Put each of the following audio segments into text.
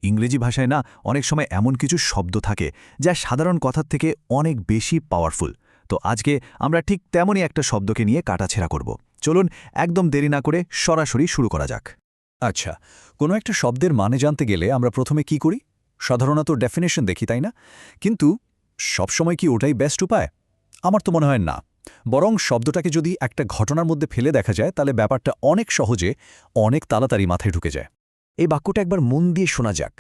ইংরেজি ভাষায় না অনেক সময় এমন কিছু শব্দ থাকে যা সাধারণ কথার থেকে অনেক বেশি পাওয়ারফুল। তো আজকে আমরা ঠিক তেমনই একটা শব্দকে নিয়ে কাটাছেঁড়া করব। চলুন একদম দেরি না করে সরাসরি শুরু করা যাক। আচ্ছা, কোনো একটা শব্দের মানে জানতে গেলে আমরা প্রথমে কি করি? সাধারণত ডেফিনেশন দেখি, তাই না? কিন্তু সবসময় কি ওটাই বেস্ট উপায়? আমার তো মনে হয় না। বরং শব্দটাকে যদি একটা ঘটনার মধ্যে ফেলে দেখা যায় তাহলে ব্যাপারটা অনেক সহজে, অনেক তাড়াতাড়ি মাথায় ঢুকে যায়। এই বাক্যটা একবার মন দিয়ে শোনা যাক।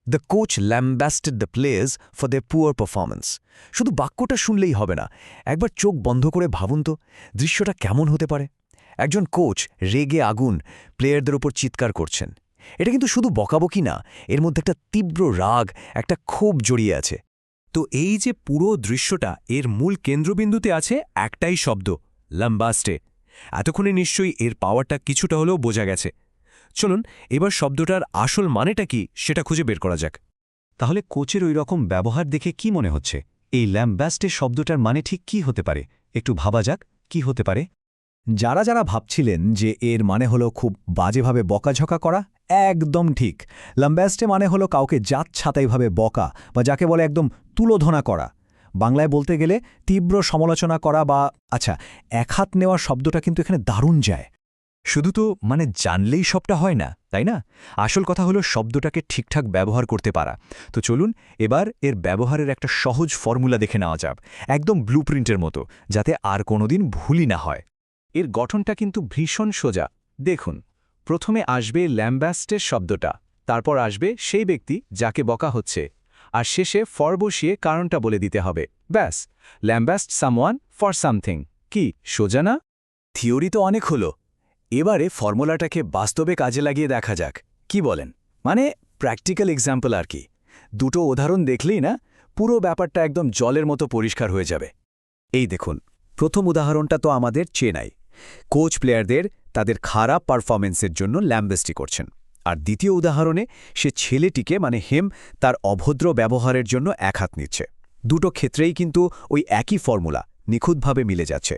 The coach lambasted the players for the poor performance. শুধু বাক্যটা শুনলেই হবে না, একবার চোখ বন্ধ করে ভাবুন তো দৃশ্যটা কেমন হতে পারে। একজন কোচ রেগে আগুন প্লেয়ারদের ওপর চিৎকার করছেন। এটা কিন্তু শুধু বকাবকি না, এর মধ্যে একটা তীব্র রাগ, একটা ক্ষোভ জড়িয়ে আছে। তো এই যে পুরো দৃশ্যটা, এর মূল কেন্দ্রবিন্দুতে আছে একটাই শব্দ, লাম্বাস্টে। এতক্ষণে নিশ্চয়ই এর পাওয়ারটা কিছুটা হলেও বোঝা গেছে। চলুন এবার শব্দটার আসল মানেটা কি সেটা খুঁজে বের করা যাক। তাহলে কোচের ওই রকম ব্যবহার দেখে কি মনে হচ্ছে? এই ল্যাম্বাস্টের শব্দটার মানে ঠিক কি হতে পারে? একটু ভাবা যাক কি হতে পারে। যারা যারা ভাবছিলেন যে এর মানে হলো খুব বাজেভাবে বকাঝকা করা, একদম ঠিক। লাম্বাস্টে মানে হলো কাউকে যাচ্ছাতাইভাবে বকা, বা যাকে বলে একদম তুলোধনা করা। বাংলায় বলতে গেলে তীব্র সমালোচনা করা বা একহাত নেওয়া শব্দটা কিন্তু এখানে দারুণ যায়। শুধু তো মানে জানলেই সবটা হয় না, তাই না? আসল কথা হলো শব্দটাকে ঠিকঠাক ব্যবহার করতে পারা। তো চলুন এবার এর ব্যবহারের একটা সহজ ফর্মুলা দেখে নেওয়া যাক, একদম ব্লুপ্রিন্টের মতো, যাতে আর কোনোদিন ভুলই না হয়। এর গঠনটা কিন্তু ভীষণ সোজা। দেখুন, প্রথমে আসবে ল্যাম্বাস্টের শব্দটা, তারপর আসবে সেই ব্যক্তি যাকে বকা হচ্ছে, আর শেষে ফর বসিয়ে কারণটা বলে দিতে হবে। ব্যাস, ল্যাম্বাস্ট সামওয়ান ফর সামথিং। কি সোজা না? থিওরি তো অনেক হলো, এবারে ফর্মুলাটাকে বাস্তবে কাজে লাগিয়ে দেখা যাক। কি বলেন? মানে প্র্যাকটিক্যাল এক্সাম্পল আর কি। দুটো উদাহরণ দেখলেই না পুরো ব্যাপারটা একদম জলের মতো পরিষ্কার হয়ে যাবে। এই দেখুন, প্রথম উদাহরণটা তো আমাদের চেনাই। কোচ প্লেয়ারদের তাদের খারাপ পারফরমেন্সের জন্য ল্যাম্বেস্টি করছেন। আর দ্বিতীয় উদাহরণে সে ছেলেটিকে মানে হেম তার অভদ্র ব্যবহারের জন্য একহাত নিচ্ছে। দুটো ক্ষেত্রেই কিন্তু ওই একই ফর্মুলা নিখুঁতভাবে মিলে যাচ্ছে।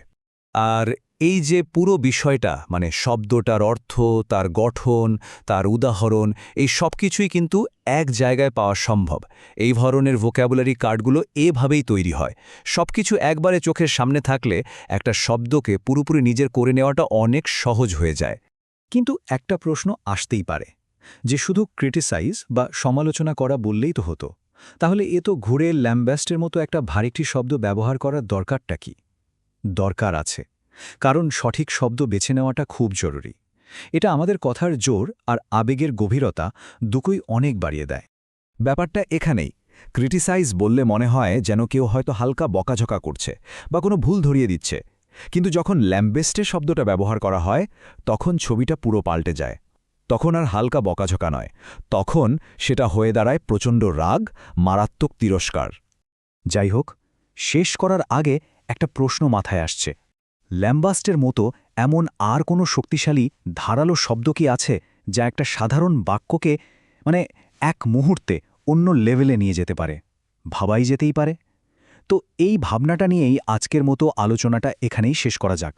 আর এই যে পুরো বিষয়টা, মানে শব্দটার অর্থ, তার গঠন, তার উদাহরণ, এই সব কিছুই কিন্তু এক জায়গায় পাওয়া সম্ভব। এই ধরনের ভোক্যাবুলারি কার্ডগুলো এভাবেই তৈরি হয়। সবকিছু একবারে চোখের সামনে থাকলে একটা শব্দকে পুরোপুরি নিজের করে নেওয়াটা অনেক সহজ হয়ে যায়। কিন্তু একটা প্রশ্ন আসতেই পারে যে শুধু ক্রিটিসাইজ বা সমালোচনা করা বললেই তো হতো। তাহলে এ তো ঘুরে ল্যাম্বাস্টের মতো একটা ভারী শব্দ ব্যবহার করার দরকারটা কি? দরকার আছে, কারণ সঠিক শব্দ বেছে নেওয়াটা খুব জরুরি। এটা আমাদের কথার জোর আর আবেগের গভীরতা দুটোই অনেক বাড়িয়ে দেয়। ব্যাপারটা এখানেই। ক্রিটিসাইজ বললে মনে হয় যেন কেউ হয়তো হালকা বকাঝকা করছে বা কোনো ভুল ধরিয়ে দিচ্ছে। কিন্তু যখন ল্যাম্বেস্টে শব্দটা ব্যবহার করা হয় তখন ছবিটা পুরো পাল্টে যায়। তখন আর হালকা বকাঝকা নয়, তখন সেটা হয়ে দাঁড়ায় প্রচণ্ড রাগ, মারাত্মক তিরস্কার। যাই হোক, শেষ করার আগে একটা প্রশ্ন মাথায় আসছে। ল্যাম্বাস্টের মতো এমন আর কোনো শক্তিশালী ধারালো শব্দ কি আছে যা একটা সাধারণ বাক্যকে মানে এক মুহূর্তে অন্য লেভেলে নিয়ে যেতে পারে? ভাবাই যেতেই পারে। তো এই ভাবনাটা নিয়েই আজকের মতো আলোচনাটা এখানেই শেষ করা যাক।